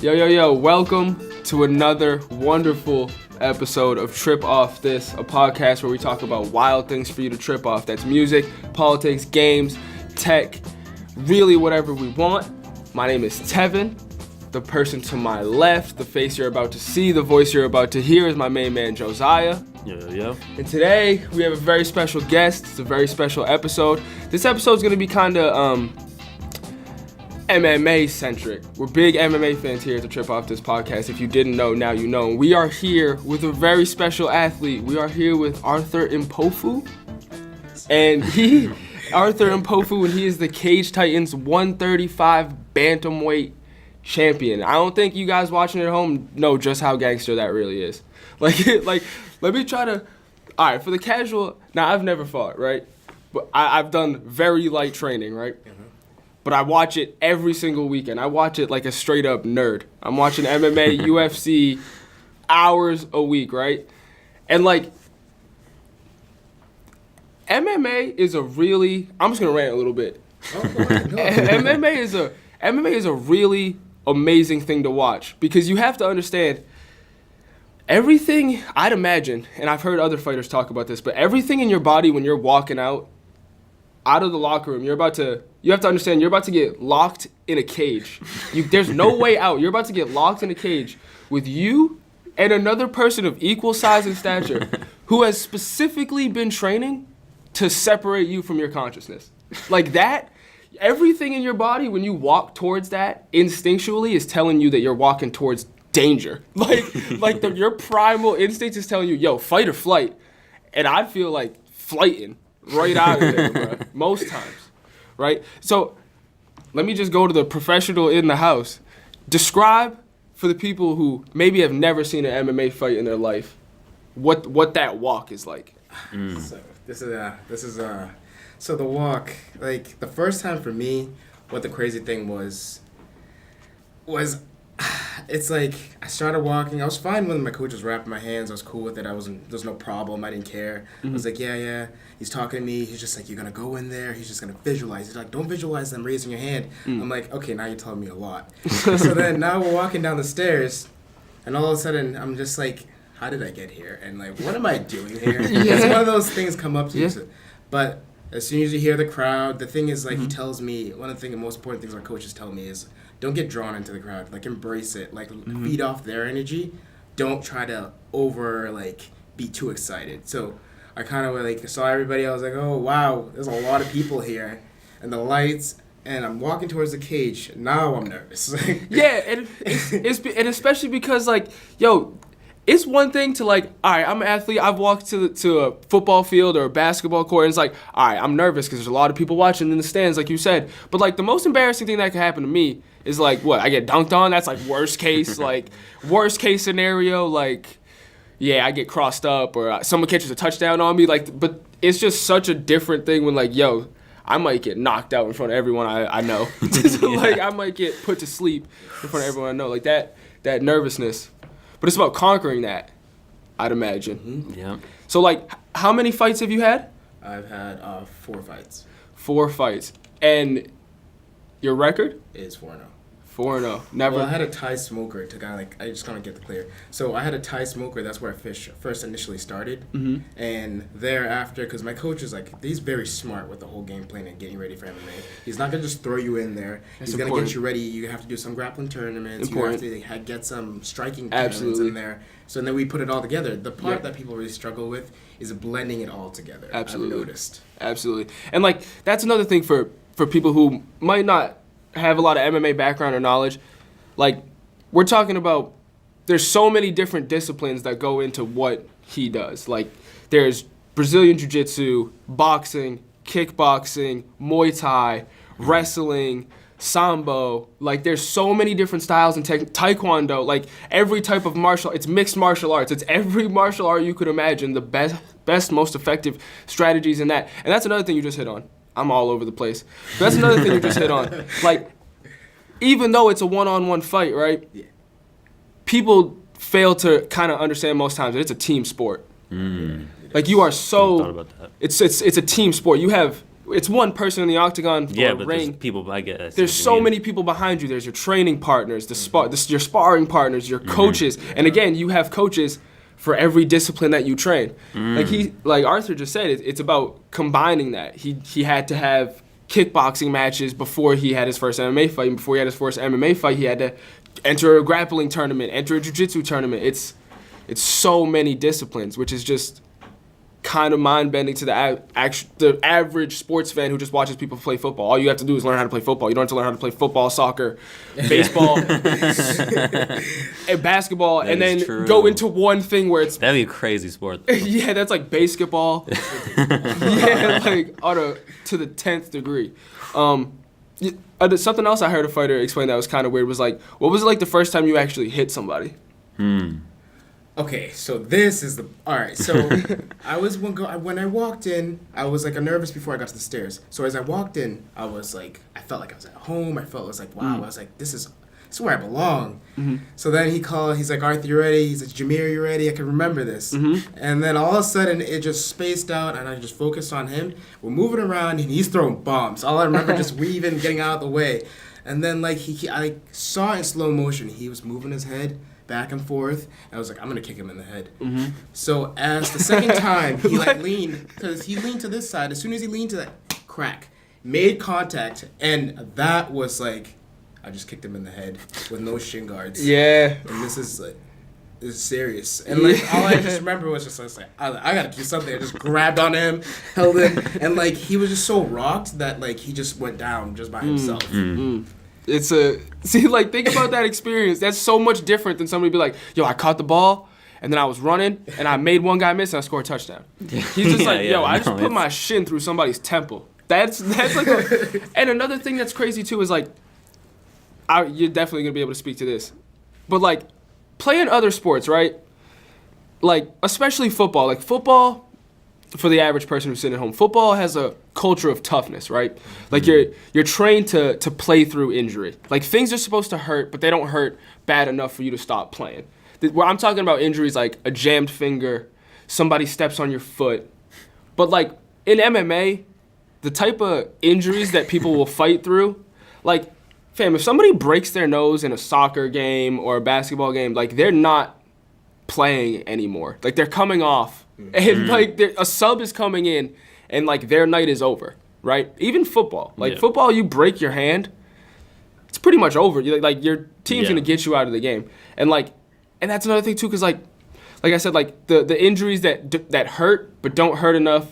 Yo, welcome to another wonderful episode of Trip Off This, a podcast where we talk about wild things for you to trip off. That's music, politics, games, tech, really whatever we want. My name is Tevin. The person to my left, the face you're about to see, the voice you're about to hear is my main man, Josiah. Yo. And today, we have a very special guest. It's a very special episode. This episode is going to be kind of MMA-centric. We're big MMA fans here at the Trip Off This podcast. If you didn't know, now you know. We are here with a very special athlete. We are here with Arthur Mpofu. And Arthur Mpofu, and he is the Cage Titans 135 bantamweight champion. I don't think you guys watching at home know just how gangster that really is. Like, let me try to, all right, for the casual, now I've never fought, right? But I've done very light training, right? But I watch it every single weekend. I watch it like a straight up nerd. I'm watching MMA, UFC, hours a week, right? And like, MMA is a really, I'm just gonna rant a little bit. MMA is a really amazing thing to watch because you have to understand everything, I'd imagine, and I've heard other fighters talk about this, but everything in your body when you're walking out of the locker room, you have to understand you're about to get locked in a cage. There's no way out. You're about to get locked in a cage with you and another person of equal size and stature who has specifically been training to separate you from your consciousness. Like that, everything in your body when you walk towards that instinctually is telling you that you're walking towards danger. Your primal instinct is telling you, yo, fight or flight. And I feel like flighting right out of there, bro, most times, right? So let me just go to the professional in the house. Describe for the people who maybe have never seen an MMA fight in their life what that walk is like. So the walk, like the first time for me, what the crazy thing was it's like I started walking. I was fine when my coach was wrapping my hands. I was cool with it. There's no problem. I didn't care. I was like, yeah. He's talking to me. He's just like, you're going to go in there. He's just going to visualize. He's like, don't visualize them raising your hand. I'm like, okay, now you're telling me a lot. So then now we're walking down the stairs, and all of a sudden I'm just like, how did I get here? And like, what am I doing here? It's one of those things come up to you. But as soon as you hear the crowd, the thing is like he tells me, one of the most important things my coaches tell me is, don't get drawn into the crowd. Like, embrace it. Like, feed off their energy. Don't try to be too excited. So I kind of saw everybody. I was like, oh, wow, there's a lot of people here. And the lights, and I'm walking towards the cage. Now I'm nervous. Yeah, and especially because, it's one thing to all right, I'm an athlete. I've walked to a football field or a basketball court, and it's like, all right, I'm nervous because there's a lot of people watching in the stands, like you said. But the most embarrassing thing that could happen to me is what I get dunked on. That's worst case, worst case scenario. I get crossed up or someone catches a touchdown on me. But it's just such a different thing when I might get knocked out in front of everyone I know. I might get put to sleep in front of everyone I know. That nervousness. But it's about conquering that, I'd imagine. Mm-hmm. Yeah. So, how many fights have you had? I've had 4 fights. 4 fights. And your record? Is 4-0. 4-0. Never. Well, I had a Thai smoker I just kind of get the clear. So I had a Thai smoker. That's where I first initially started. Mm-hmm. And thereafter, because my coach is he's very smart with the whole game plan and getting ready for MMA. He's not going to just throw you in there. He's going to get you ready. You have to do some grappling tournaments. Important. You have to get some striking tournaments in there. So then we put it all together. The part that people really struggle with is blending it all together. Absolutely. I've noticed. Absolutely. And that's another thing for people who might not have a lot of MMA background or knowledge. We're talking about, there's so many different disciplines that go into what he does. There's Brazilian Jiu-Jitsu, boxing, kickboxing, Muay Thai, wrestling, Sambo. There's so many different styles in Taekwondo. Every type of it's mixed martial arts. It's every martial art you could imagine, the best, most effective strategies in that. And that's another thing you just hit on. I'm all over the place. But that's another thing you just hit on. Even though it's a one-on-one fight, right? Yeah. People fail to kind of understand most times that it's a team sport. You are so. Thought about that. It's a team sport. You have it's one person in the octagon for Yeah, a but ring. there's people, I guess. There's so many people behind you. There's your training partners, your sparring partners, your coaches, and again, you have coaches for every discipline that you train. Like Arthur just said, it's about combining that. He had to have kickboxing matches before he had his first MMA fight. And before he had his first MMA fight, he had to enter a grappling tournament, enter a jiu-jitsu tournament. It's so many disciplines, which is just kind of mind-bending to the average sports fan who just watches people play football. All you have to do is learn how to play football. You don't have to learn how to play football, soccer, baseball, and basketball, and then go into one thing where it's... That'd be a crazy sport. Yeah, that's like basketball. Yeah, like to the 10th degree. Something else I heard a fighter explain that was kind of weird was like, what was it like the first time you actually hit somebody? Okay, so this is all right. So when I walked in, I was like nervous before I got to the stairs. So as I walked in, I felt like I was at home. I was like, wow. I was like, this is where I belong. So then he's like, Arthur, you ready? He's like, Jameer, you ready? I can remember this. And then all of a sudden, it just spaced out, and I just focused on him. We're moving around, and he's throwing bombs. All I remember just weaving, getting out of the way. And then like I saw in slow motion, he was moving his head back and forth. And I was like, I'm gonna kick him in the head. So as the second time, he leaned, because he leaned to this side. As soon as he leaned to that, crack, made contact, and that was like, I just kicked him in the head with no shin guards. Yeah. And this is serious. And like all I just remember was just like, I gotta do something. I just grabbed on him, held him, and like he was just so rocked that like he just went down just by himself. Like think about that experience. That's so much different than somebody be like, yo, I caught the ball and then I was running and I made one guy miss and I scored a touchdown. He's just I just put my shin through somebody's temple. That's like and another thing that's crazy too is like, you're definitely gonna be able to speak to this, but like playing other sports, right? Like especially football. Like football, for the average person who's sitting at home, football has a culture of toughness, right? Like you're trained to play through injury. Like things are supposed to hurt, but they don't hurt bad enough for you to stop playing. Where I'm talking about injuries like a jammed finger, somebody steps on your foot. But like in MMA, the type of injuries that people will fight through, like, fam, if somebody breaks their nose in a soccer game or a basketball game, like they're not playing anymore. Like they're coming off, and like a sub is coming in, and like their night is over, right? Even football, like football, you break your hand, it's pretty much over. Like your team's gonna get you out of the game, and that's another thing too, because like I said, like the injuries that hurt but don't hurt enough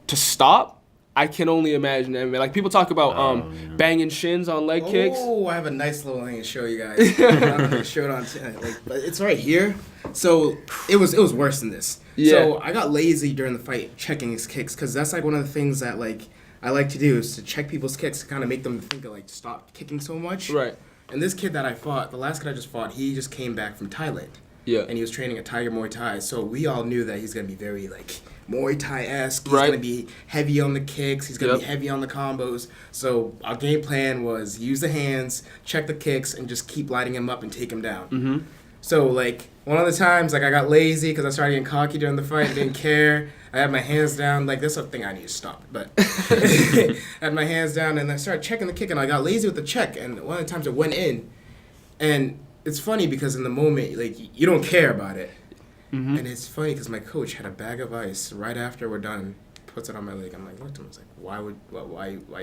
to stop. I can only imagine that. Like people talk about banging shins on leg kicks. Oh, I have a nice little thing to show you guys. I'm gonna show it on. But it's right here. So it was worse than this. Yeah. So I got lazy during the fight checking his kicks, because that's like one of the things that like I like to do is to check people's kicks to kind of make them think of like stop kicking so much. Right. And this kid that I fought, the last kid I just fought, he just came back from Thailand. Yeah. And he was training at Tiger Muay Thai, so we all knew that he's gonna be very like Muay Thai-esque. He's going to be heavy on the kicks. He's going to be heavy on the combos. So our game plan was use the hands, check the kicks, and just keep lighting him up and take him down. So, like, one of the times, like, I got lazy because I started getting cocky during the fight and didn't care. I had my hands down. Like, that's a thing I need to stop. But I had my hands down, and I started checking the kick, and I got lazy with the check. And one of the times it went in. And it's funny because in the moment, like, you don't care about it. And it's funny because my coach had a bag of ice right after we're done, puts it on my leg. I'm like, looked at him, I was like, why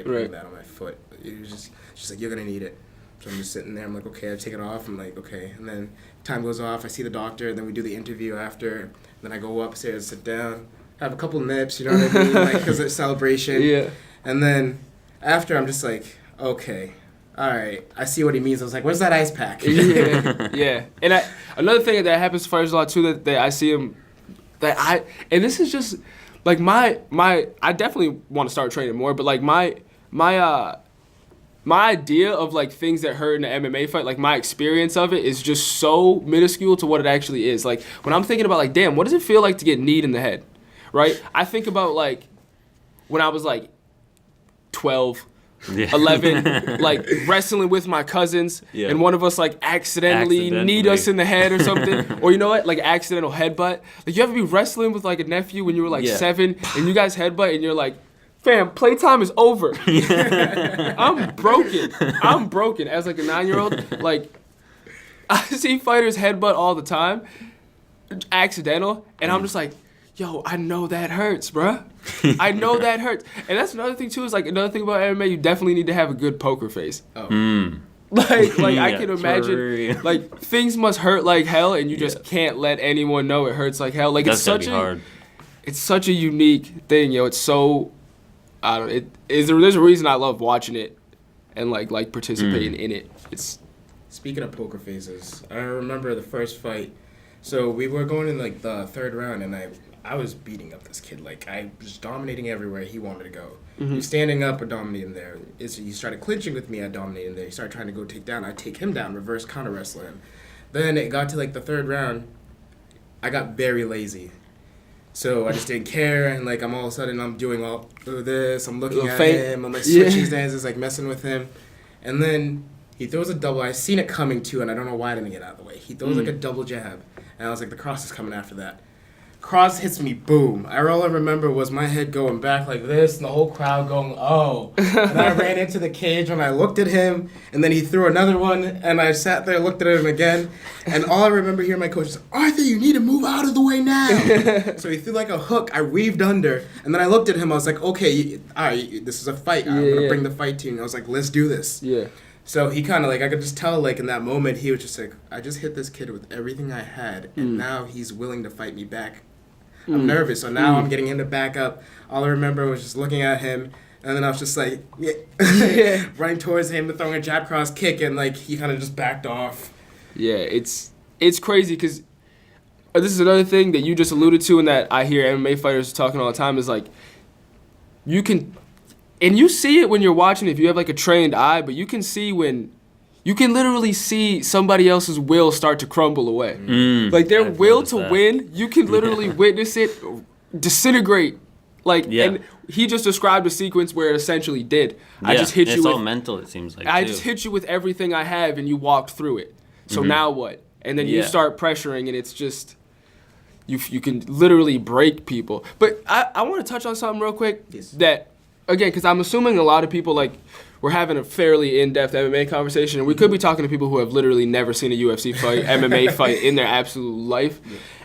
put that on my foot? It was just like, you're gonna need it. So I'm just sitting there. I'm like, okay, I take it off. I'm like, okay. And then time goes off. I see the doctor. And then we do the interview after. And then I go upstairs, sit down, have a couple nips. You know what I mean? Like, because it's celebration. Yeah. And then after, I'm just like, okay. All right, I see what he means. I was like, where's that ice pack? Yeah. And another thing that happens to fighters a lot too that I see him, and this is just like my I definitely want to start training more, but like my idea of like things that hurt in an MMA fight, like my experience of it is just so minuscule to what it actually is. Like when I'm thinking about like, damn, what does it feel like to get kneed in the head, right? I think about like when I was like 12. 11, like wrestling with my cousins, and one of us like accidentally kneed us in the head or something, or you know what, like accidental headbutt. Like you ever be wrestling with like a nephew when you were like 7, and you guys headbutt, and you're like Fam, playtime is over. I'm broken. As like a 9-year-old, like I see fighters headbutt all the time, accidental, and I'm just like, yo, I know that hurts, bruh. I know that hurts. And that's another thing too. Is like another thing about MMA, you definitely need to have a good poker face. Oh. Like I can imagine, like things must hurt like hell, and you just can't let anyone know it hurts like hell. Like That's hard. It's such a unique thing, yo. It's so. There's a reason I love watching it and like participating in it. It's Speaking of poker faces, I remember the first fight. So we were going in like the third round, and I was beating up this kid. Like I was dominating everywhere he wanted to go. He was standing up or dominating there. He started clinching with me, I dominated there. He started trying to go take down. I take him down, reverse counter wrestle him. Then it got to like the third round. I got very lazy. So I just didn't care, and like I'm all of a sudden I'm doing all this. I'm looking at him. I'm like switching stances, like messing with him, and then he throws a double. I seen it coming too, and I don't know why I didn't get out of the way. He throws like a double jab, and I was like, the cross is coming after that. Cross hits me, boom. All I remember was my head going back like this, and the whole crowd going, oh. And I ran into the cage, and I looked at him, and then he threw another one, and I sat there, looked at him again, and all I remember hearing my coach is, Arthur, you need to move out of the way now. So he threw like a hook, I weaved under, and then I looked at him, I was like, okay, all right, this is a fight. I'm going to bring the fight to you. And I was like, let's do this. Yeah. So he kind of like, I could just tell like in that moment, he was just like, I just hit this kid with everything I had, and now he's willing to fight me back. I'm nervous, so now I'm getting him to back up. All I remember was just looking at him, and then I was just like, running towards him, throwing a jab cross kick, and like he kind of just backed off. Yeah, it's crazy because this is another thing that you just alluded to, and that I hear MMA fighters talking all the time is like, you can, and you see it when you're watching if you have like a trained eye, but you can see when. You can literally see somebody else's will start to crumble away. Like their will to win, you can literally witness it disintegrate. Like, and he just described a sequence where it essentially did. I just hit you it's with, all mental, it seems like, I too. just hit you with everything I have, and you walked through it. So now what? And then you start pressuring, and it's just, you can literally break people. But I want to touch on something real quick that, again, because I'm assuming a lot of people, like, we're having a fairly in-depth MMA conversation, and we could be talking to people who have literally never seen a UFC fight, MMA fight in their absolute life.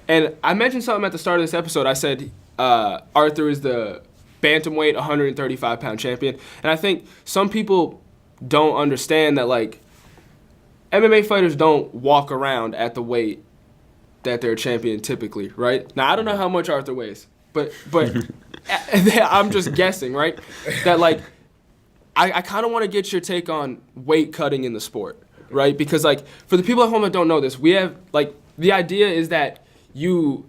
And I mentioned something at the start of this episode. I said Arthur is the bantamweight 135-pound champion. And I think some people don't understand that, like, MMA fighters don't walk around at the weight that they're a champion typically, right? Now, I don't know how much Arthur weighs, but I'm just guessing, right? That, like, I kind of want to get your take on weight cutting in the sport, right? Because, like, for the people at home that don't know this, we have, like, the idea is that you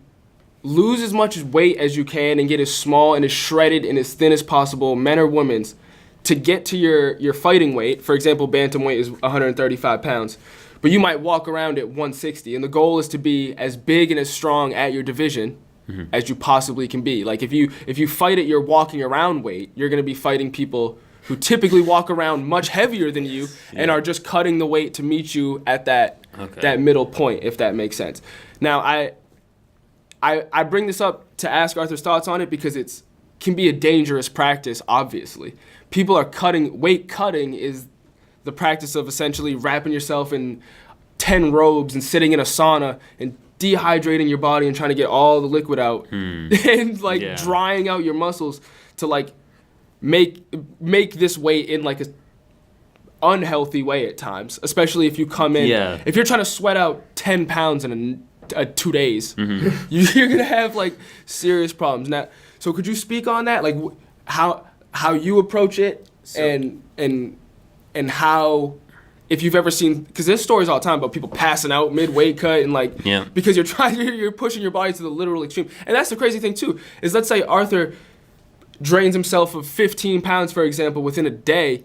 lose as much weight as you can and get as small and as shredded and as thin as possible, men or women's, to get to your fighting weight. For example, bantamweight is 135 pounds, but you might walk around at 160, and the goal is to be as big and as strong at your division as you possibly can be. Like, if you fight at your walking around weight, you're going to be fighting people who typically walk around much heavier than you and are just cutting the weight to meet you at that middle point, if that makes sense. Now, I bring this up to ask Arthur's thoughts on it because it can be a dangerous practice, obviously. People are cutting, weight cutting is the practice of essentially wrapping yourself in 10 robes and sitting in a sauna and dehydrating your body and trying to get all the liquid out and like drying out your muscles to like make this weight in like a unhealthy way at times, especially if you come in, if you're trying to sweat out 10 pounds in 2 days, you're gonna have like serious problems. Now, so could you speak on that, like how you approach it, and how, if you've ever seen, because there's stories all the time about people passing out mid-weight cut and like because you're pushing your body to the literal extreme. And that's the crazy thing too, is let's say Arthur drains himself of 15 pounds, for example, within a day.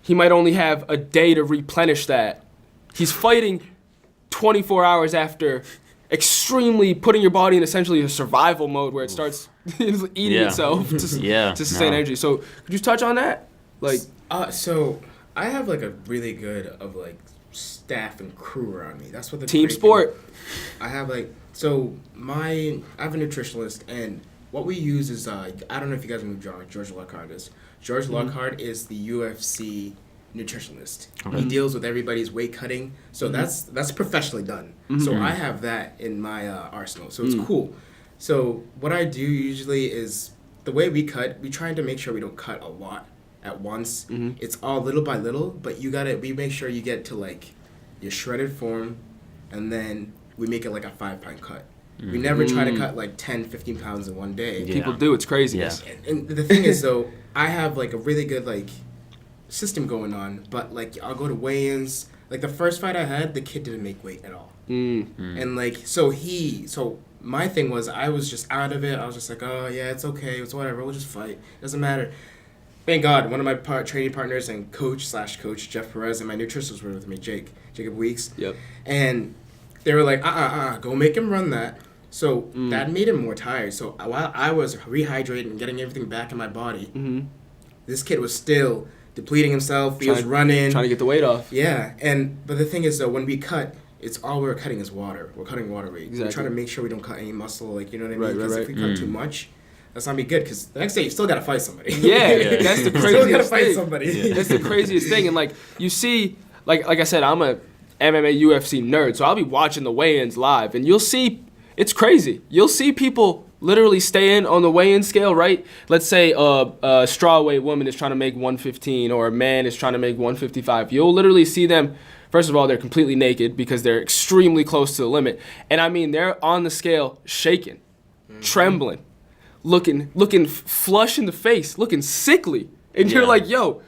He might only have a day to replenish that. He's fighting 24 hours after extremely putting your body in essentially a survival mode where it starts eating itself to sustain energy. So could you touch on that? Like, so I have like a really good of like staff and crew around me. That's what the team sport. I have like, I have a nutritionist, and what we use is I don't know if you guys know who George Lockhart is. George Lockhart is the UFC nutritionist. Okay. He deals with everybody's weight cutting, so that's professionally done. So I have that in my arsenal, so it's cool. So what I do usually is the way we cut, we try to make sure we don't cut a lot at once. It's all little by little, but we make sure you get to like your shredded form, and then we make it like a 5-pound cut. We never try to cut like 10, 15 pounds in one day. Yeah. People do. It's crazy. Yeah. And the thing is, though, I have like a really good like system going on, but like I'll go to weigh-ins. Like the first fight I had, the kid didn't make weight at all. And like so my thing was I was just out of it. I was just like, oh yeah, it's okay, it's whatever. We'll just fight. Doesn't matter. Thank God, one of my training partners and coach Jeff Perez, and my nutritionist were with me, Jacob Weeks. Yep. And they were like, go make him run that. So that made him more tired. So while I was rehydrating and getting everything back in my body, this kid was still depleting himself. He was running. Trying to get the weight off. Yeah. But the thing is, though, when we cut, it's all we're cutting is water. We're cutting water weight. Exactly. We're trying to make sure we don't cut any muscle, like, you know what I mean? Because Right. if we cut too much, that's not be good. Because the next day, you still got to fight somebody. Yeah, that's the You still got to craziest fight thing. somebody. Yeah. That's the craziest thing. And like you see, like I said, I'm a MMA UFC nerd, so I'll be watching the weigh-ins live, and you'll see it's crazy. You'll see people literally stay in on the weigh-in scale, right? Let's say a strawweight woman is trying to make 115, or a man is trying to make 155. You'll literally see them. First of all, they're completely naked because they're extremely close to the limit, and I mean they're on the scale shaking, trembling, looking flush in the face, looking sickly, and you're Yeah. like, yo.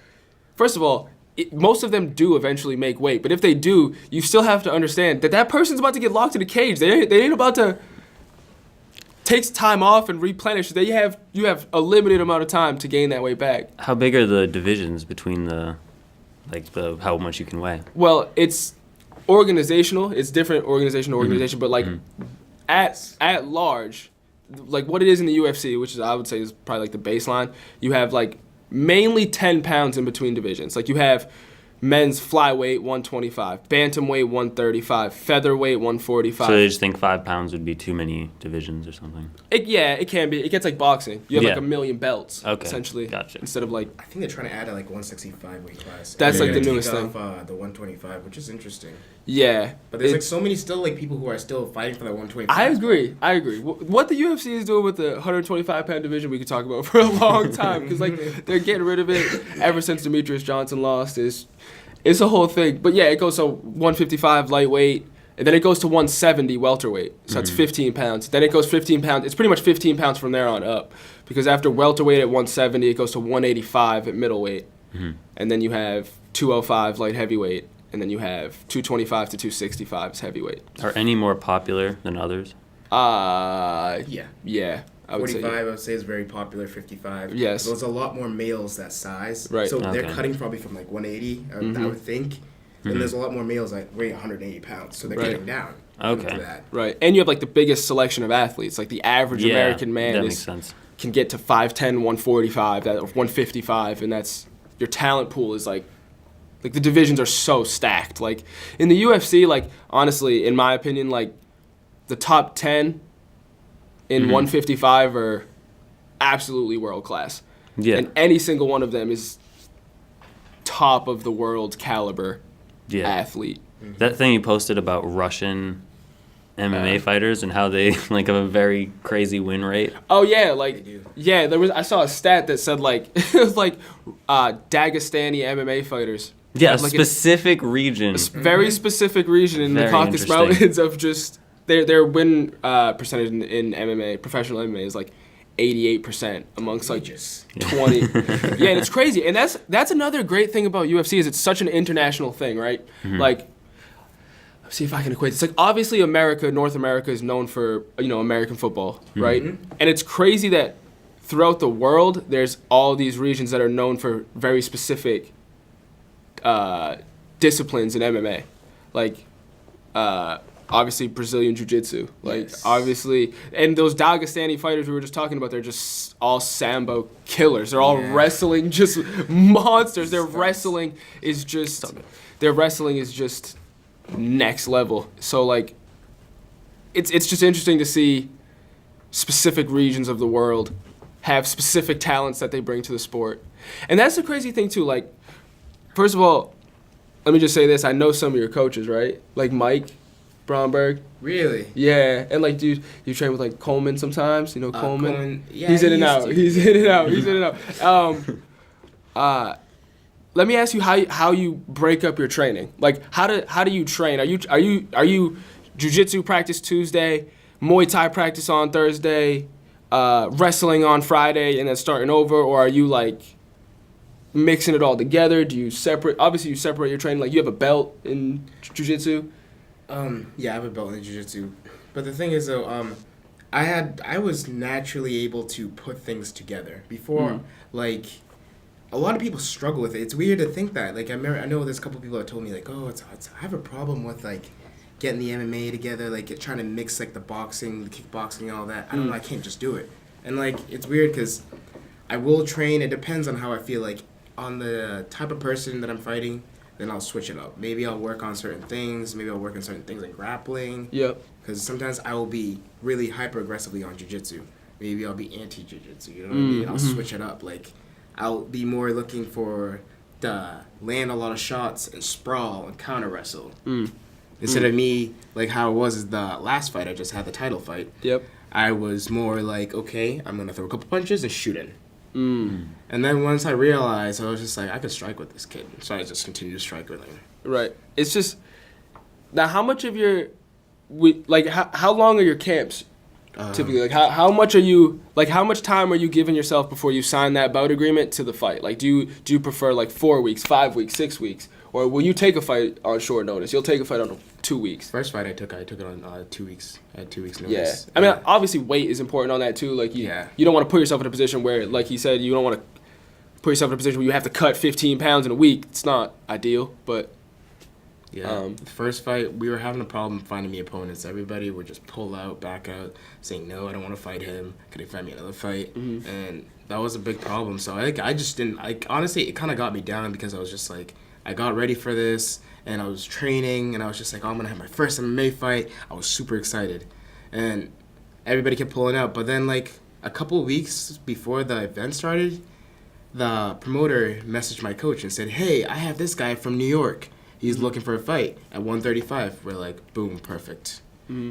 First of all, most of them do eventually make weight, but if they do, you still have to understand that person's about to get locked in a cage. They ain't about to take time off and replenish. You have a limited amount of time to gain that weight back. How big are the divisions between how much you can weigh? Well, it's organizational. It's different organization to organization, but like at large, like what it is in the UFC, which is I would say is probably like the baseline. You have like mainly 10 pounds in between divisions. Like you have men's flyweight 125, bantamweight 135, featherweight 145. So they just think 5 pounds would be too many divisions or something? It can be. It gets like boxing. You have like a million belts, essentially. Gotcha. Instead of like... I think they're trying to add a 165 weight class. That's And like they're the gonna newest take thing. off, the 125, which is interesting. Yeah. But there's like so many still like people who are still fighting for that 125. I agree. What the UFC is doing with the 125-pound division, we could talk about for a long time. Because like they're getting rid of it ever since Demetrius Johnson lost. It's a whole thing. But yeah, it goes to 155 lightweight, and then it goes to 170 welterweight. So that's 15 pounds. Then it goes 15 pounds. It's pretty much 15 pounds from there on up. Because after welterweight at 170, it goes to 185 at middleweight. And then you have 205 light heavyweight. And then you have 225 to 265 as heavyweight. Are any more popular than others? Yeah. I would 45, say. I would say, is very popular. 55. Yes. There's a lot more males that size. Right. So they're Okay. cutting probably from like 180, I would think. Then there's a lot more males that weigh 180 pounds. So they're Right. cutting down. Okay. Into that. Right. And you have like the biggest selection of athletes. Like the average Yeah, American man that makes sense. can get to 5'10", 145, or 155, and that's your talent pool is like the divisions are so stacked. Like in the UFC, like honestly, in my opinion, like the top 10 in 155 are absolutely world class. Yeah. And any single one of them is top of the world caliber Yeah. athlete. That thing you posted about Russian MMA fighters and how they like have a very crazy win rate. Oh yeah, like They do. yeah, I saw a stat that said like it was like Dagestani MMA fighters. Yeah, a Like specific region. Very specific region in the Very Caucasus interesting. Mountains of just their win percentage in MMA, professional MMA is like 88% amongst like Outrageous. 20. Yeah, and it's crazy. And that's another great thing about UFC is it's such an international thing, right? Like let's see if I can equate this. Like obviously North America is known for, American football, right? And it's crazy that throughout the world there's all these regions that are known for very specific disciplines in MMA. Like obviously Brazilian Jiu-Jitsu, like Yes. obviously, and those Dagestani fighters we were just talking about, they're just all sambo killers. They're all Yeah. wrestling just monsters. Their Stunts. wrestling is just next level. So like, it's just interesting to see specific regions of the world have specific talents that they bring to the sport. And that's the crazy thing too. Like, first of all, let me just say this. I know some of your coaches, right? Like Mike Bromberg. Really? Yeah. And like, dude, you train with like Coleman sometimes. You know Coleman? Yeah, He's in and out. to. He's in and out. He's in and out. Let me ask you how you break up your training. Like, how do you train? Are you jiu-jitsu practice Tuesday, Muay Thai practice on Thursday, wrestling on Friday, and then starting over, or are you like mixing it all together? Do you separate? Obviously, you separate your training. Like, you have a belt in jiu-jitsu. Yeah, I have a belt in jiu-jitsu. But the thing is, though, I was naturally able to put things together before. Like, a lot of people struggle with it. It's weird to think that. Like, I know there's a couple people that told me like, oh, I have a problem with like getting the MMA together, like trying to mix like the boxing, the kickboxing, and all that. I don't know. I can't just do it. And like, it's weird because I will train. It depends on how I feel. Like, on the type of person that I'm fighting, then I'll switch it up. Maybe I'll work on certain things. Maybe I'll work on certain things like grappling. Yep. Because sometimes I will be really hyper aggressively on jiu-jitsu. Maybe I'll be anti-jiu-jitsu. You know what I mean? I'll switch it up. Like, I'll be more looking for the land a lot of shots and sprawl and counter wrestle. Instead of me, like how it was the last fight I just had, the title fight. Yep. I was more like, okay, I'm going to throw a couple punches and shoot in. And then once I realized, I was just like, I could strike with this kid. So I just continued to strike with him. Right. It's just, now how much of your, how long are your camps typically? Like, how much are you, like, how much time are you giving yourself before you sign that bout agreement to the fight? Like, do you prefer like 4 weeks, 5 weeks, 6 weeks? Or will you take a fight on short notice? You'll take a fight on 2 weeks. First fight I took it on 2 weeks. I had 2 weeks Yeah. notice. I mean, obviously weight is important on that too. Like, you don't want to put yourself in a position where, like he said, you don't want to put yourself in a position where you have to cut 15 pounds in a week. It's not ideal, but... Yeah, the first fight, we were having a problem finding me opponents. Everybody would just pull out, back out, saying, no, I don't want to fight him. Could he find me another fight? And that was a big problem. So I just didn't, honestly, it kind of got me down because I was just like, I got ready for this, and I was training, and I was just like, oh, I'm going to have my first MMA fight. I was super excited. And everybody kept pulling out. But then, like, a couple of weeks before the event started, the promoter messaged my coach and said, hey, I have this guy from New York. He's looking for a fight at 135. We're like, boom, perfect.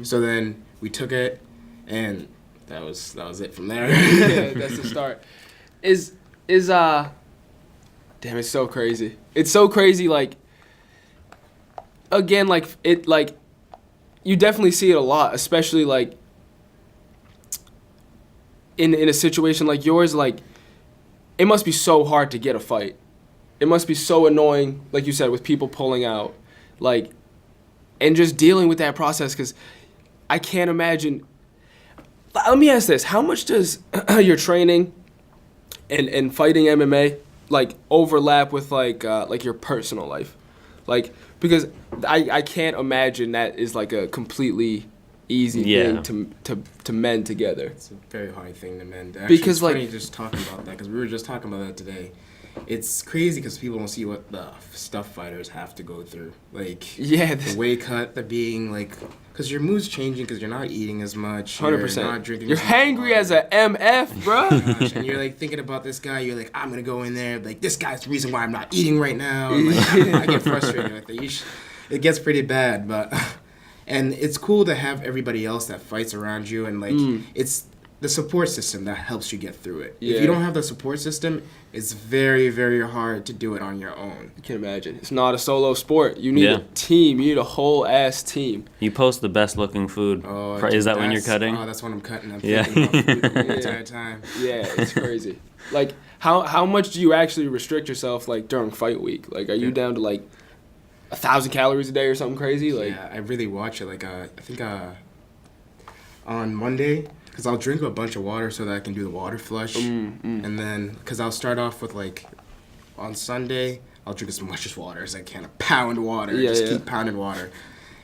So then we took it, and that was it from there. Yeah, that's the start. Damn, it's so crazy. It's so crazy. Like, again, like it, like you definitely see it a lot, especially like in a situation like yours. Like, it must be so hard to get a fight. It must be so annoying, like you said, with people pulling out, like, and just dealing with that process, because I can't imagine. Let me ask this: how much does your training and fighting MMA like overlap with like your personal life? Like, because I can't imagine that is like a completely easy thing to mend together. It's a very hard thing to mend. Actually, because it's funny just talking about that, because we were just talking about that today. It's crazy because people don't see what the stuff fighters have to go through. Like, the weight cut, the being like, because your mood's changing because you're not eating as much. 100%. You're not drinking. You're hangry as a MF, bro. Gosh, and you're like thinking about this guy. You're like, I'm gonna go in there. Like, this guy's the reason why I'm not eating right now. And, like, I get frustrated with it. It gets pretty bad, but and it's cool to have everybody else that fights around you, and like it's the support system that helps you get through it. Yeah. If you don't have the support system, it's very, very hard to do it on your own. I can imagine. It's not a solo sport. You need a team. You need a whole ass team. You post the best looking food. Oh, is that when you're cutting? Oh, that's when I'm cutting. I'm thinking about food the entire time. Yeah, it's crazy. Like, how much do you actually restrict yourself, like, during fight week? Like, are you down to, like, 1,000 calories a day or something crazy? Like, yeah, I really watch it. Like, I think on Monday, because I'll drink a bunch of water so that I can do the water flush. And then, because I'll start off with, like, on Sunday, I'll drink as much as water as I can. A pound of water. Keep pounding water.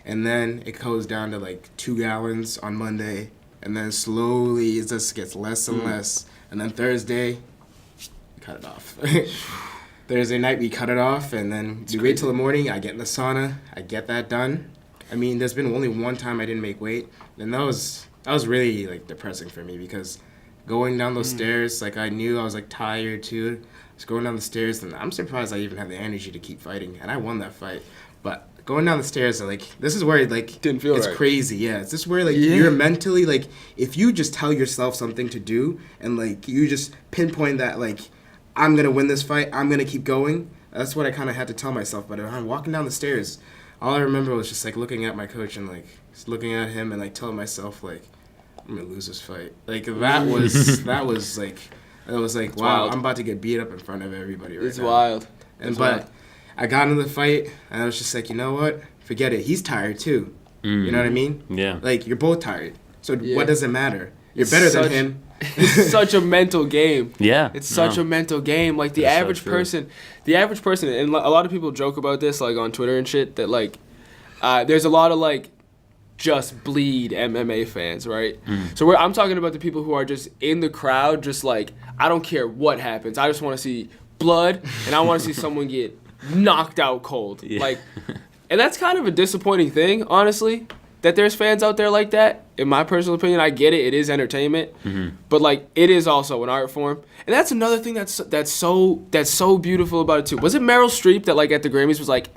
And then it goes down to, like, 2 gallons on Monday. And then slowly it just gets less and less. And then Thursday, we cut it off. Thursday night, we cut it off. And then we wait till the morning. I get in the sauna. I get that done. I mean, there's been only one time I didn't make weight. And that was that was really like depressing for me because going down those stairs, like I knew I was like tired too. I was going down the stairs, and I'm surprised I even had the energy to keep fighting, and I won that fight. But going down the stairs, like this is where like Didn't feel it's right. crazy. Yeah, it's just where like you're mentally like if you just tell yourself something to do and like you just pinpoint that like I'm gonna win this fight, I'm gonna keep going. That's what I kind of had to tell myself. But when I'm walking down the stairs, all I remember was just like looking at my coach and like just looking at him and like telling myself like I'm gonna lose this fight. Like that was like wow, wild. I'm about to get beat up in front of everybody right It's now. wild. And but I got into the fight and I was just like, you know what? Forget it. He's tired too. You know what I mean? Yeah. Like you're both tired. So Yeah. what does it matter? You're better than him. It's such a mental game. Yeah. It's such a mental game. Like the That's so average true. person, and a lot of people joke about this, like on Twitter and shit, that like, there's a lot of like, just bleed MMA fans, right? So I'm talking about the people who are just in the crowd, just like I don't care what happens, I just want to see blood, and I want to see someone get knocked out cold, like, and that's kind of a disappointing thing, honestly. That there's fans out there like that. In my personal opinion, I get it. It is entertainment, but like it is also an art form, and that's another thing that's so beautiful about it too. Was it Meryl Streep that like at the Grammys was like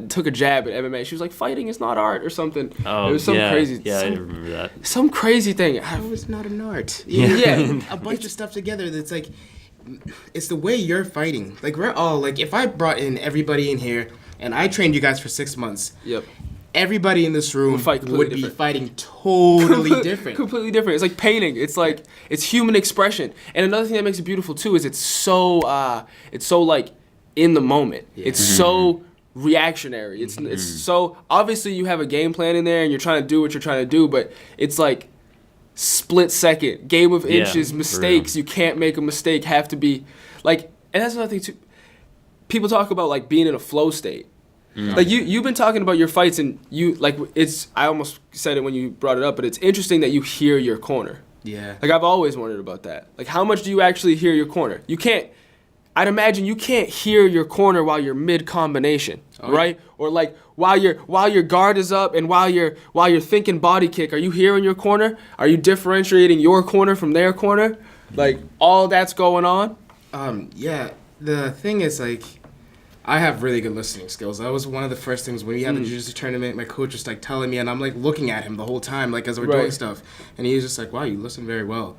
took a jab at MMA? She was like, fighting is not art or something. Oh, it was some crazy. Yeah, I remember that. Some crazy thing. Oh, it's not an art. Yeah. A bunch of stuff together that's like it's the way you're fighting. Like we're all like if I brought in everybody in here and I trained you guys for 6 months. Yep. Everybody in this room would be different. fighting totally different. Completely different. It's like painting. It's like it's human expression. And another thing that makes it beautiful too is it's so like in the moment. Yeah. It's so reactionary. It's so obviously you have a game plan in there and you're trying to do what you're trying to do, but it's like split second, game of inches, for mistakes. real. You can't make a mistake. Have to be like, and that's another thing too. People talk about like being in a flow state. Like you've been talking about your fights and you like it's. I almost said it when you brought it up, but it's interesting that you hear your corner. Yeah. Like I've always wondered about that. Like how much do you actually hear your corner? You can't. I'd imagine you can't hear your corner while you're mid combination, right? Or like while your guard is up and while you're thinking body kick. Are you hearing your corner? Are you differentiating your corner from their corner? Like all that's going on. Yeah. The thing is like. I have really good listening skills. That was one of the first things when we had the jiu-jitsu tournament. My coach was like telling me, and I'm like looking at him the whole time, like as we're doing stuff, and he was just like, "Wow, you listen very well."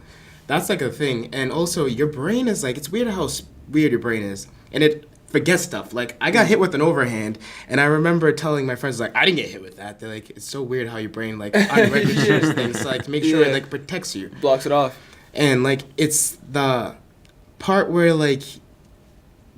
That's like a thing, and also your brain is like it's weird how weird your brain is, and it forgets stuff. Like I got hit with an overhand, and I remember telling my friends like, "I didn't get hit with that." They're like, "It's so weird how your brain like unregisters things, like to make sure it like protects you, Blocks it off." And like it's the part where like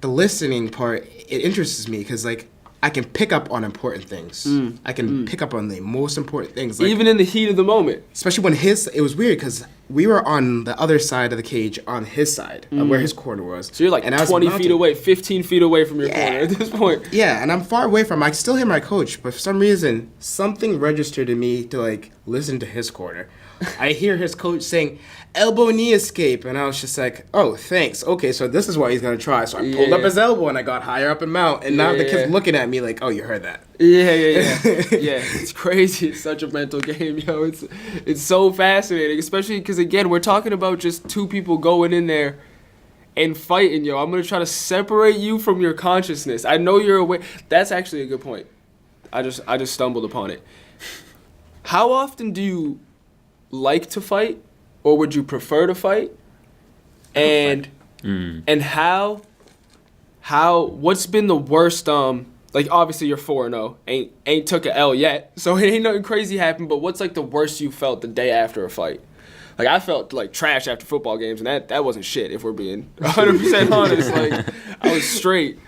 the listening part. It interests me because like I can pick up on important things. I can pick up on the most important things. Like, even in the heat of the moment. especially when it was weird because we were on the other side of the cage on his side of where his corner was. So you're like and I was 20 mounted. feet away, 15 feet away from your corner at this point. Yeah, and I'm far away from I can still hear my coach, but for some reason, something registered in me to like listen to his corner. I hear his coach saying, elbow knee escape, and I was just like, oh, thanks. Okay, so this is what he's going to try. So I pulled up his elbow and I got higher up and mount, and now the kid's looking at me like, oh, you heard that. Yeah. Yeah, it's crazy. It's such a mental game, yo. It's so fascinating, especially because, again, we're talking about just two people going in there and fighting, yo. I'm going to try to separate you from your consciousness. I know you're aware. That's actually a good point. I just stumbled upon it. How often do you like to fight, or would you prefer to fight? And how what's been the worst like obviously you're 4-0, ain't took a L yet, so it ain't nothing crazy happened, but what's like the worst you felt the day after a fight? Like I felt like trash after football games, and that wasn't shit if we're being 100% honest. Like I was straight.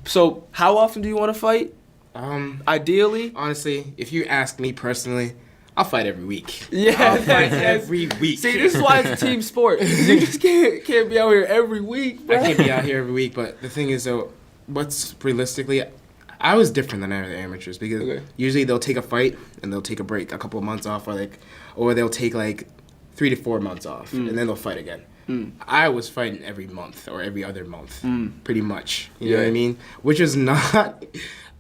So how often do you want to fight? Ideally, Honestly, if you ask me personally, I'll fight every week. yeah, I'll fight that's- every week. See, this is why it's a team sport. You just can't be out here every week, bro. I can't be out here every week, but the thing is, though, what's realistically, I was different than other amateurs because usually they'll take a fight and they'll take a break, a couple of months off, or they'll take like 3 to 4 months off, and then they'll fight again. I was fighting every month or every other month, pretty much. You know what I mean? Which is not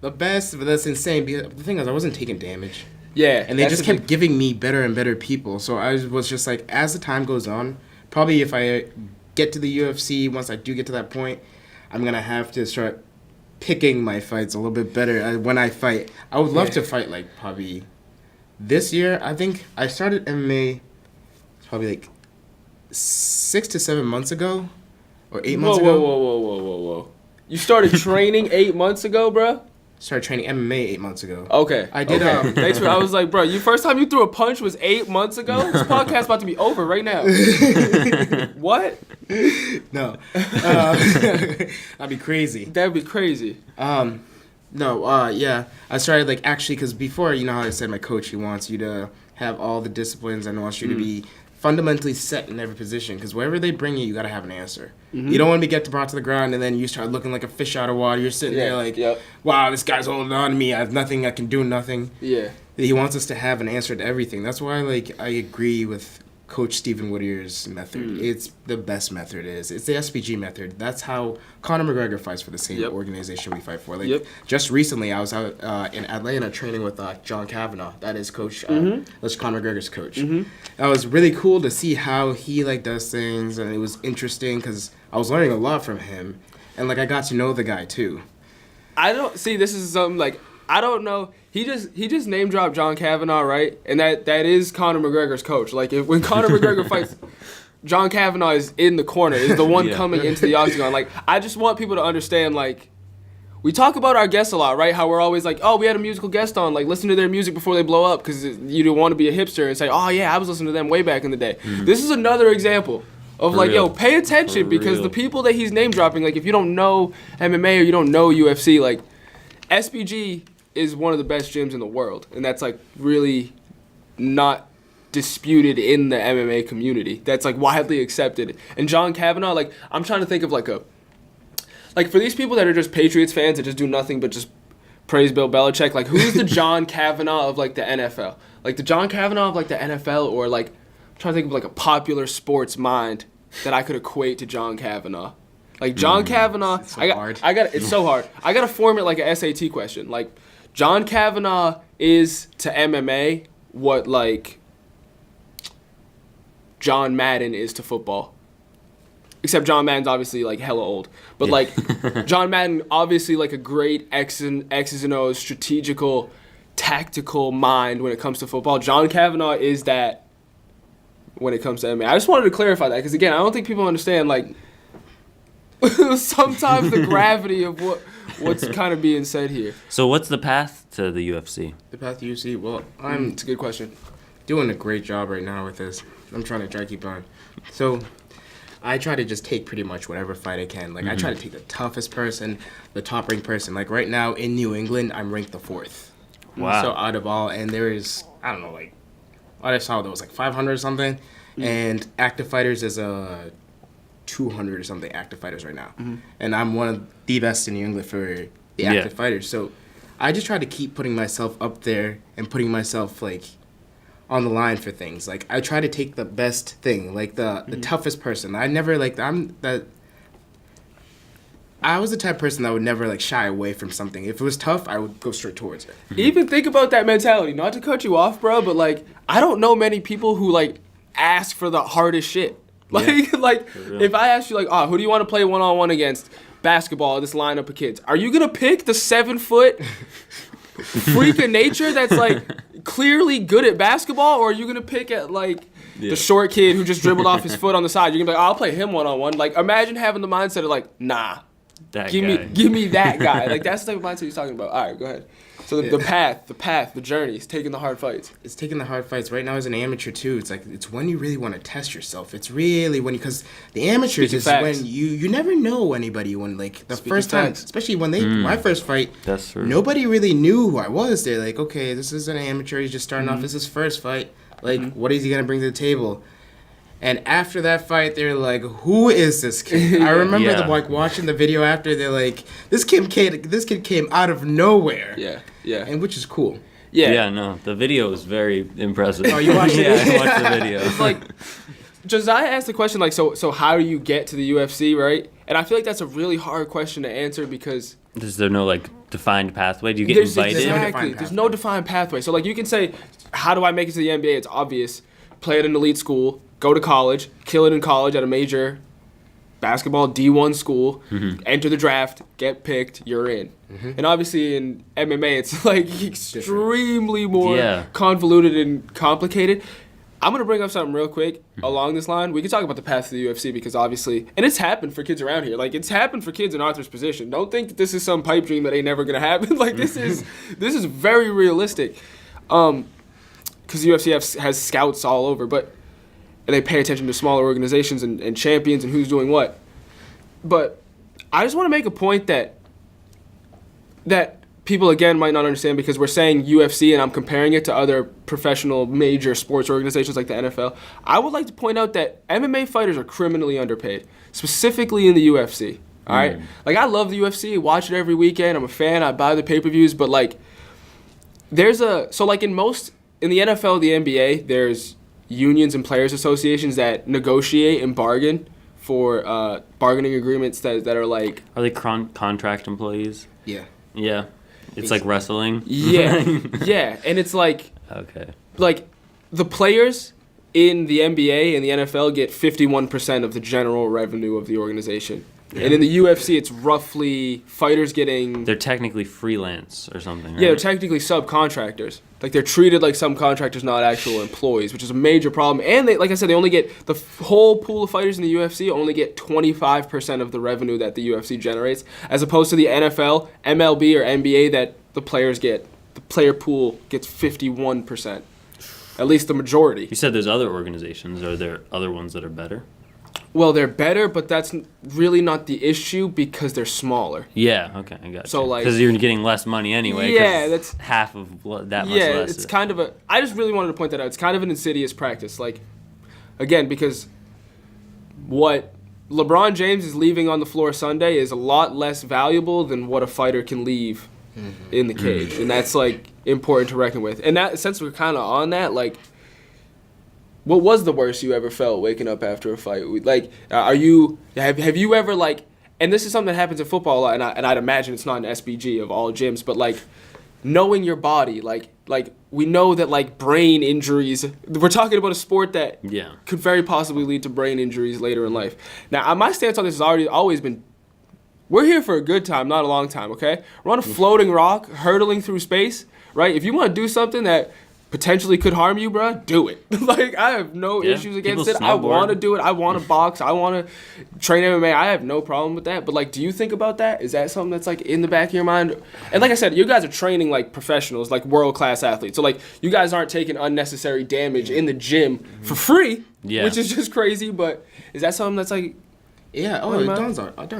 the best, but that's insane. Because the thing is, I wasn't taking damage. Yeah. And they just kept giving me better and better people. So I was just like, as the time goes on, probably if I get to the UFC, once I do get to that point, I'm going to have to start picking my fights a little bit better when I fight. I would love to fight, like, probably this year. I think I started MMA probably like 6 to 7 months ago or 8 months ago. Whoa. You started training 8 months ago, bro? Started training MMA 8 months ago. Okay. I did. Thanks for. I was like, bro, first time you threw a punch was 8 months ago. This podcast's about to be over right now. What? No. That'd be crazy. That'd be crazy. Yeah. I started like actually because before, you know how I said my coach, he wants you to have all the disciplines and wants you to be fundamentally set in every position, because wherever they bring you, you got to have an answer. You don't want to get brought to the ground and then you start looking like a fish out of water. You're sitting there like, wow, this guy's holding on to me. I have nothing. I can do nothing. Yeah. He wants us to have an answer to everything. That's why I agree with Coach Stephen Whittier's method. It's the best method. It's the SPG method. That's how Conor McGregor fights for the same organization we fight for. Just recently, I was out in Atlanta training with John Kavanagh. That is Coach. That's Conor McGregor's coach. That was really cool to see how he does things, and it was interesting because I was learning a lot from him, and I got to know the guy too. I don't see. This is something I don't know. He just name dropped John Kavanagh, right? And that is Conor McGregor's coach. When Conor McGregor fights, John Kavanagh is in the corner, is the one coming into the octagon. I just want people to understand, we talk about our guests a lot, right? How we're always oh, we had a musical guest on, listen to their music before they blow up, because you don't want to be a hipster and say, oh yeah, I was listening to them way back in the day. This is another example of yo, pay attention, because the people that he's name dropping, if you don't know MMA or you don't know UFC, SPG is one of the best gyms in the world, and that's really not disputed in the MMA community. That's widely accepted. And John Kavanagh, I'm trying to think of for these people that are just Patriots fans that just do nothing but just praise Bill Belichick, who's the John Kavanagh of the NFL? The John Kavanagh of the NFL, or I'm trying to think of a popular sports mind that I could equate to John Kavanagh. John Kavanagh, it's so hard. It's so hard. I got to form it like an SAT question. John Kavanagh is to MMA what John Madden is to football. Except John Madden's obviously hella old. But John Madden obviously a great X's and O's strategical, tactical mind when it comes to football. John Kavanagh is that when it comes to MMA. I just wanted to clarify that, because again, I don't think people understand sometimes the gravity of what's kind of being said here. So what's the path to the UFC? The path to UFC? Well, it's a good question. Doing a great job right now with this. I'm trying to keep on. So I try to just take pretty much whatever fight I can. I try to take the toughest person, the top-ranked person. Right now in New England, I'm ranked the 4th. Wow. So out of all, and there is, I don't know, what I saw, there was 500 or something. And active fighters is 200 or something active fighters right now. And I'm one of the best in New England for the active fighters. So I just try to keep putting myself up there and putting myself on the line for things. I try to take the best thing, the toughest person. I never I was the type of person that would never shy away from something. If it was tough, I would go straight towards it. Even think about that mentality. Not to cut you off, bro, but I don't know many people who ask for the hardest shit. If I ask you who do you want to play one-on-one against? Basketball, this lineup of kids. Are you gonna pick the 7-foot freak of nature that's clearly good at basketball, or are you gonna pick at the short kid who just dribbled off his foot on the side? You're gonna be I'll play him one-on-one. Imagine having the mindset of nah. Give me that guy. That's the type of mindset he's talking about. All right, go ahead. So the path, the journey is taking the hard fights. It's taking the hard fights. Right now as an amateur too, it's when you really want to test yourself. It's really when because the amateurs is when you never know anybody when the first time, especially when my first fight, that's true. Nobody really knew who I was. They're okay, this is an amateur, he's just starting off, this is his first fight. What is he gonna bring to the table? And after that fight, they're who is this kid? I remember watching the video after. They're this kid came out of nowhere. Yeah. And which is cool. Yeah, no, the video is very impressive. Oh, you watched it? Yeah, I watched the video. It's Josiah asked the question so how do you get to the UFC, right? And I feel that's a really hard question to answer because is there no defined pathway? Do you get There's invited? exactly. There's no defined pathway. So like you can say, how do I make it to the NBA? It's obvious. Play at an elite school, go to college, kill it in college at a major basketball D1 school, enter the draft, get picked, you're in. And obviously in MMA, it's like extremely more convoluted and complicated. I'm going to bring up something real quick along this line. We can talk about the path to the UFC because obviously, and it's happened for kids around here. Like, it's happened for kids in Arthur's position. Don't think that this is some pipe dream that ain't never going to happen. Like, this is very realistic. Because UFC has scouts all over, and they pay attention to smaller organizations and champions and who's doing what. But I just want to make a point that people, again, might not understand because we're saying UFC and I'm comparing it to other professional major sports organizations like the NFL. I would like to point out that MMA fighters are criminally underpaid, specifically in the UFC. All right? Like, I love the UFC, watch it every weekend. I'm a fan. I buy the pay-per-views. But, like, in the NFL, the NBA, there's unions and players associations that negotiate and bargain for bargaining agreements that are like... Are they contract employees? Yeah. Yeah. It's like wrestling? Yeah. Yeah. And it's like... Okay. Like, the players in the NBA and the NFL get 51% of the general revenue of the organization. Yeah. And in the UFC, it's roughly fighters getting... They're technically freelance or something, right? Yeah, they're technically subcontractors. Like, they're treated like subcontractors, not actual employees, which is a major problem. And, like I said, they only get... The whole pool of fighters in the UFC only get 25% of the revenue that the UFC generates, as opposed to the NFL, MLB, or NBA that the players get. The player pool gets 51%. At least the majority. You said there's other organizations. Are there other ones that are better? Well, they're better, but that's really not the issue because they're smaller. Yeah, okay, I got you. So, like... Because you're getting less money anyway. Yeah, that's... half of that much less. Yeah, it's kind of a... I just really wanted to point that out. It's kind of an insidious practice. Like, again, because what LeBron James is leaving on the floor Sunday is a lot less valuable than what a fighter can leave in the cage. And that's, like, important to reckon with. And that, since we're kind of on that, like... What was the worst you ever felt waking up after a fight? Like, have you ever, like, and this is something that happens in football a lot, and I'd imagine it's not an SBG of all gyms, but, like, knowing your body, like we know that, like, brain injuries, we're talking about a sport that could very possibly lead to brain injuries later in life. Now, my stance on this has always been, we're here for a good time, not a long time, okay? We're on a floating rock, hurtling through space, right? If you want to do something that potentially could harm you, bro, do it. Like, I have no issues against it. I want to do it. I want to box. I want to train MMA. I have no problem with that. But, like, do you think about that? Is that something that's, like, in the back of your mind? And like I said, you guys are training like professionals, like world-class athletes. So, like, you guys aren't taking unnecessary damage in the gym for free, which is just crazy. But is that something that's, like... Yeah, it dawns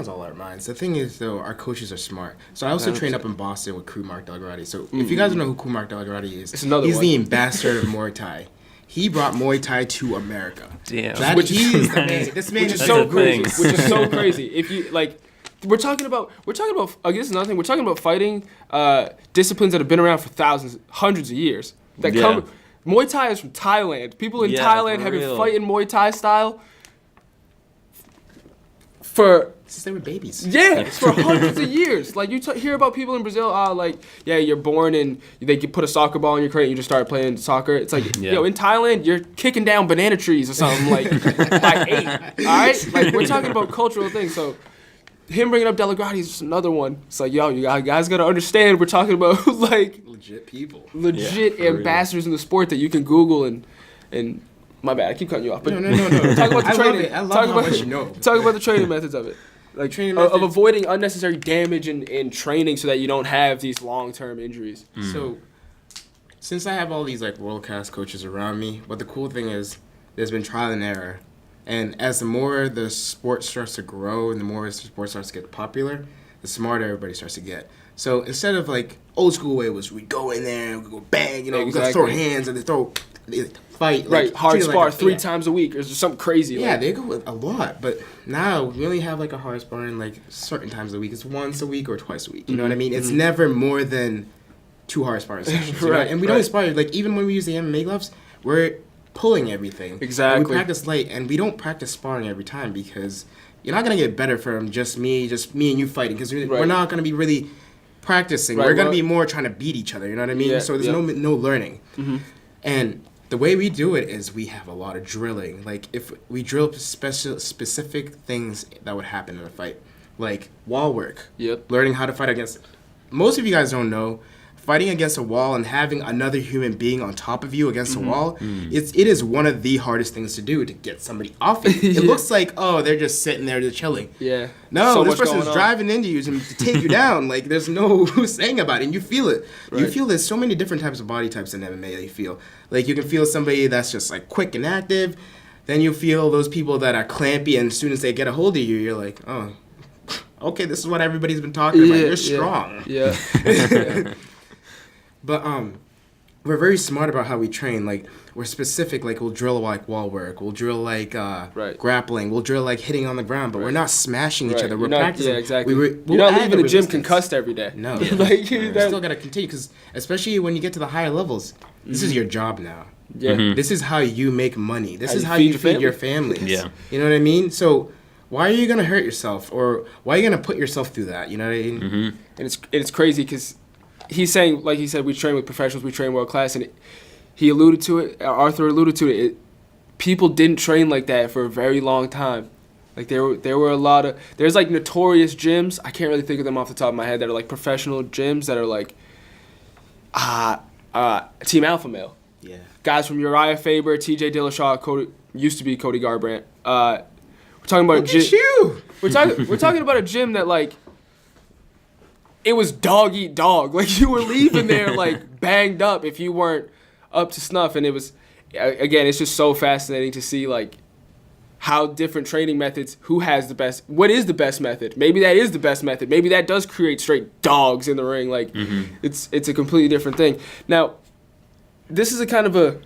all our minds. The thing is, though, our coaches are smart. So I also trained up in Boston with Crew Mark Delgarati. So if you guys don't know who Crew Mark Delgarati is, he's the ambassador of Muay Thai. He brought Muay Thai to America. Damn. Which is so crazy. Which is so crazy. If you, like, we're talking about, I guess another thing, we're talking about fighting disciplines that have been around for hundreds of years. Muay Thai is from Thailand. People in Thailand have been fighting Muay Thai style since they were babies. Yeah, for hundreds of years. Like, you hear about people in Brazil, you're born and they put a soccer ball in your crate and you just start playing soccer. It's like, in Thailand, you're kicking down banana trees or something, like, by 8. All right? Like, we're talking about cultural things. So, him bringing up Delgarati is just another one. It's like, you guys got to understand, we're talking about, like... Legit people. Legit ambassadors in the sport that you can Google and my bad, I keep cutting you off. But no. Talk about the training. I love how much you know. Talk about the training methods of it. Like, of avoiding unnecessary damage in training so that you don't have these long-term injuries. So, since I have all these, like, world-class coaches around me, but the cool thing is there's been trial and error. And as the more the sport starts to grow and the more the sport starts to get popular, the smarter everybody starts to get. So, instead of, like, old school way was we go in there and we go bang, we throw hands and they fight. Right, hard spar 3 times a week or something crazy. Yeah, they go with a lot. But now we only have, like, a hard sparring, like, certain times a week. It's once a week or twice a week. You know what I mean? It's never more than 2 hard sparring sessions. Right. And we don't spar. Like, even when we use the MMA gloves, we're pulling everything. Exactly. And we practice light, and we don't practice sparring every time because you're not going to get better from just me and you fighting because we're not going to be really practicing. Right, We're gonna well- be more trying to beat each other. You know what I mean? Yeah, So there's yeah. no learning. And the way we do it is we have a lot of drilling. Like if we drill specific things that would happen in a fight, like wall work. Yep. Learning how to fight against. Most of you guys don't know. Fighting against a wall and having another human being on top of you against a wall, it is one of the hardest things to do to get somebody off it. It looks like, oh, they're just sitting there, they're chilling. Yeah. No, So this much person's going on. driving into you to take you down. Like, there's no saying about it. And you feel it. You Right. feel there's so many different types of body types in MMA that you feel. Like, you can feel somebody that's just, like, quick and active. Then you feel those people that are clampy, and as soon as they get a hold of you, you're like, oh, okay, this is what everybody's been talking about. You're strong. Yeah. But we're very smart about how we train. Like we're specific. Like we'll drill like wall work. We'll drill like grappling. We'll drill like hitting on the ground. But we're not smashing each other. We're practicing. Yeah, exactly. We'll You're not add leaving the gym resistance. concussed every day. No. Like You still gotta continue because especially when you get to the higher levels, this is your job now. Yeah. This is how you make money. This How is you how feed you your feed your family. families. Yeah. You know what I mean? So why are you gonna hurt yourself or why are you gonna put yourself through that? You know what I mean? And it's crazy because he's saying, like he said, we train with professionals, we train world class, and he alluded to it. Arthur alluded to it. People didn't train like that for a very long time. Like there were a lot of there's like notorious gyms. I can't really think of them off the top of my head that are like professional gyms that are like Team Alpha Male. Yeah. Guys from Uriah Faber, T.J. Dillashaw, used to be Cody Garbrandt. We're talking about Look at you. We're talking about a gym that like it was dog eat dog. Like you were leaving there like banged up if you weren't up to snuff. And it was again, it's just so fascinating to see like how different training methods, who has the best, what is the best method? Maybe that is the best method. Maybe that does create straight dogs in the ring. Like it's a completely different thing. Now, this is a kind of a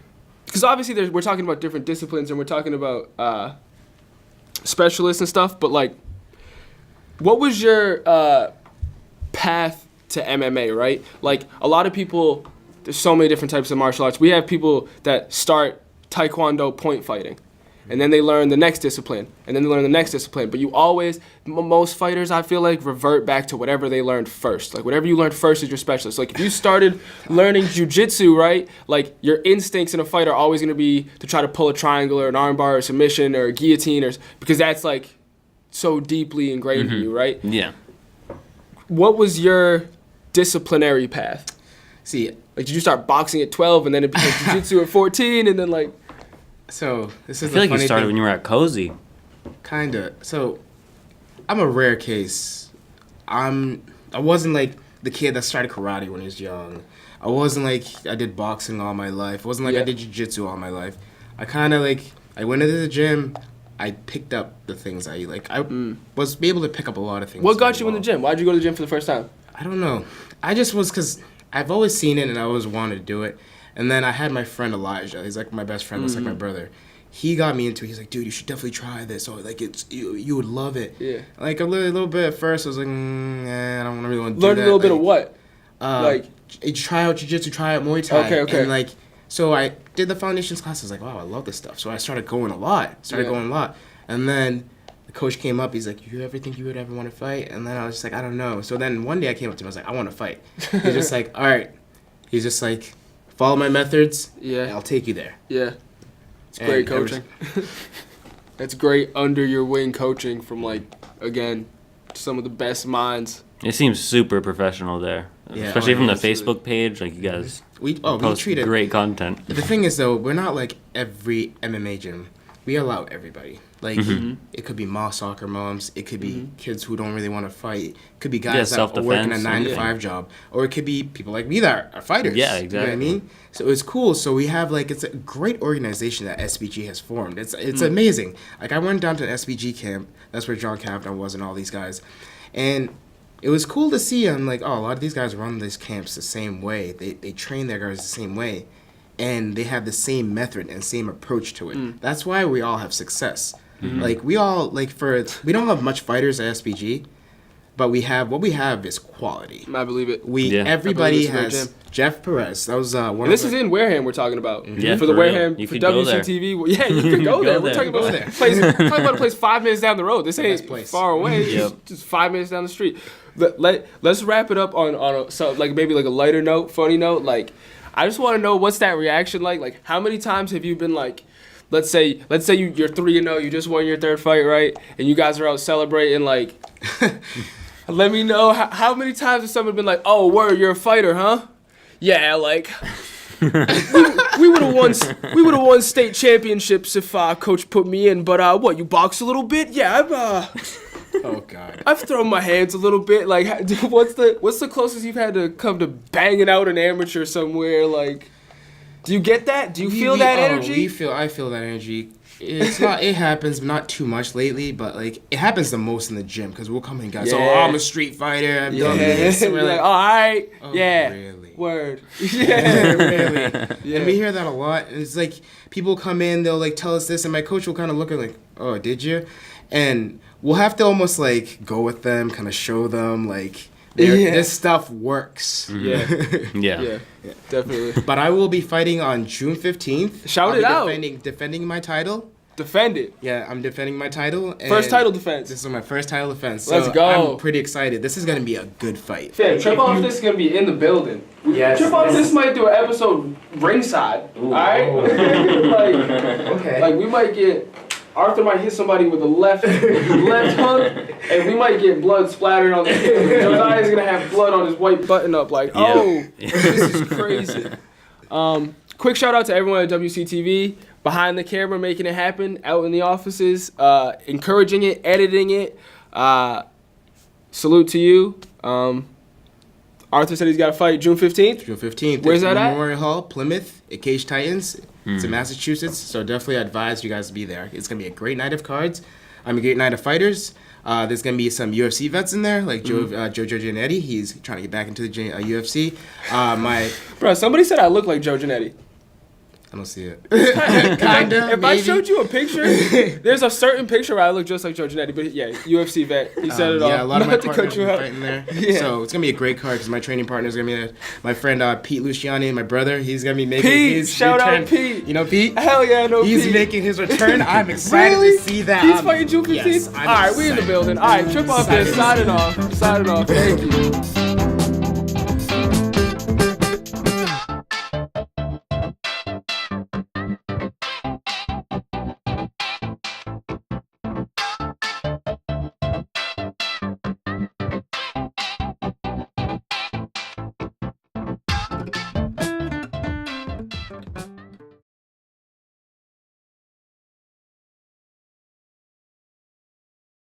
because obviously we're talking about different disciplines and we're talking about specialists and stuff, but like what was your path to MMA, right? Like a lot of people, there's so many different types of martial arts. We have people that start Taekwondo point fighting and then they learn the next discipline and then they learn the next discipline. But you always, most fighters I feel like revert back to whatever they learned first. Like whatever you learned first is your specialist. Like if you started learning jiu-jitsu, right? Like your instincts in a fight are always going to be to try to pull a triangle or an armbar or submission or a guillotine because that's like so deeply ingrained in you, right? Yeah. What was your disciplinary path? See, Like, did you start boxing at 12 and then it became jiu-jitsu at 14 and then like... so this I is feel like the you funny started thing. when you were at Cozy. Kinda. So, I'm a rare case. I wasn't like the kid that started karate when he was young. I wasn't like I did boxing all my life. I wasn't like I did jiu-jitsu all my life. I kind of like, I went into the gym. I picked up the things I like. I was able to pick up a lot of things. What got you in the gym? Why'd you go to the gym for the first time? I don't know. I just was because I've always seen it and I always wanted to do it. And then I had my friend Elijah. He's like my best friend. That's like my brother. He got me into it. He's like, dude, you should definitely try this. Or like it's you would love it. Yeah. Like a little bit at first, I was like, I don't really want to do that. Learned a little bit of what? Like try out jiu-jitsu, try out Muay Thai. Okay. And like, so I did the foundations class. I was like, wow, I love this stuff. So I started going a lot. And then the coach came up. He's like, you ever think you would ever want to fight? And then I was just like, I don't know. So then one day I came up to him. I was like, I want to fight. He's just like, all right. He's just like, follow my methods. Yeah. And I'll take you there. Yeah. It's great coaching. That's great under your wing coaching from like, again, some of the best minds. It seems super professional there. Yeah, Especially from the absolutely. Facebook page. Like, you guys we post treat it. great content. The thing is, though, we're not like every MMA gym. We allow everybody. Like, it could be soccer moms. It could be kids who don't really want to fight. It could be guys that are working a self-defense, 9-to-5 job. Or it could be people like me that are fighters. Yeah, You know what I exactly. mean? So it's cool. So we have, like, it's a great organization that SBG has formed. It's amazing. Like, I went down to an SBG camp. That's where John Kavanaugh was and all these guys. And it was cool to see. I'm like, oh, a lot of these guys run these camps the same way. They train their guys the same way. And they have the same method and same approach to it. That's why we all have success. Like we all we don't have much fighters at SBG, but what we have is quality. I believe it. Everybody I believe it's a has great gym. Jeff Perez. That was one. And this is in Wareham. We're talking about Yeah, for the for real. Wareham You for could go there. WCTV. Well, yeah, you could go there. Go We're there. talking about Go a there. place. Talking about a place 5 minutes down the road. This ain't best place. far away. Yep. Just 5 minutes down the street. Let's wrap it up on maybe like a lighter note, funny note. Like, I just want to know what's that reaction like. Like, how many times have you been like? Let's say you're 3-0, you just won your third fight, right? And you guys are out celebrating, like, let me know how many times has someone been like, oh, word, you're a fighter, huh? Yeah, like, we would have won state championships if coach put me in, but what, you box a little bit? Yeah, Oh God. I've thrown my hands a little bit. Like, what's the closest you've had to come to banging out an amateur somewhere? Like, do you get that? Do you feel that energy? I feel that energy. It's not. It happens, but not too much lately. But like, it happens the most in the gym because we'll come in, guys. Yeah. Oh, I'm a street fighter. I've done this. And we're You're like, all right, oh, yeah, really? word, Yeah, really. Yeah. And we hear that a lot. And it's like people come in, they'll like tell us this, and my coach will kind of look at like, oh, did you? And we'll have to almost like go with them, kind of show them like this stuff works. Mm-hmm. yeah, definitely. But I will be fighting on June 15th. Shout it out. Defending my title. Defend it. Yeah, I'm defending my title. And First title defense. This is my first title defense. Let's so go. I'm pretty excited. This is going to be a good fight. Fam, Trip Off This is going to be in the building. Yes. Trip Off This might do an episode ringside. All right? Like, we might get... Arthur might hit somebody with a left hook, and we might get blood splattered on the Josiah's going to have blood on his white button-up. Like, this is crazy. Quick shout-out to everyone at WCTV. Behind the camera, making it happen, out in the offices, encouraging it, editing it. Salute to you. Arthur said he's got a fight June 15th. June 15th. Where's that at? Memorial Hall, Plymouth, at Cage Titans. It's in Massachusetts, so definitely advise you guys to be there. It's going to be a great night of cards. A great night of fighters. There's going to be some UFC vets in there, like Joe Giannetti. He's trying to get back into the UFC. Bro, somebody said I look like Joe Giannetti. I don't see it. Kinda. If I maybe. showed you a picture, there's a certain picture where I look just like Joe Giannetti. But yeah, UFC vet. He said it all. Yeah, a lot of my Not to partners cut you will be out. fighting there. Yeah. So it's going to be a great card because my training partner is going to be there. My friend Pete Luciani, my brother, he's going to be making Pete, his shout return. out Pete. You know Pete? Hell yeah, I know He's Pete. making his return. I'm excited Really? to see that. He's fighting June 15th? Yes, I'm All right, we in the excited. building. All right, Trip Off This. Excited. Signing off. Thank you.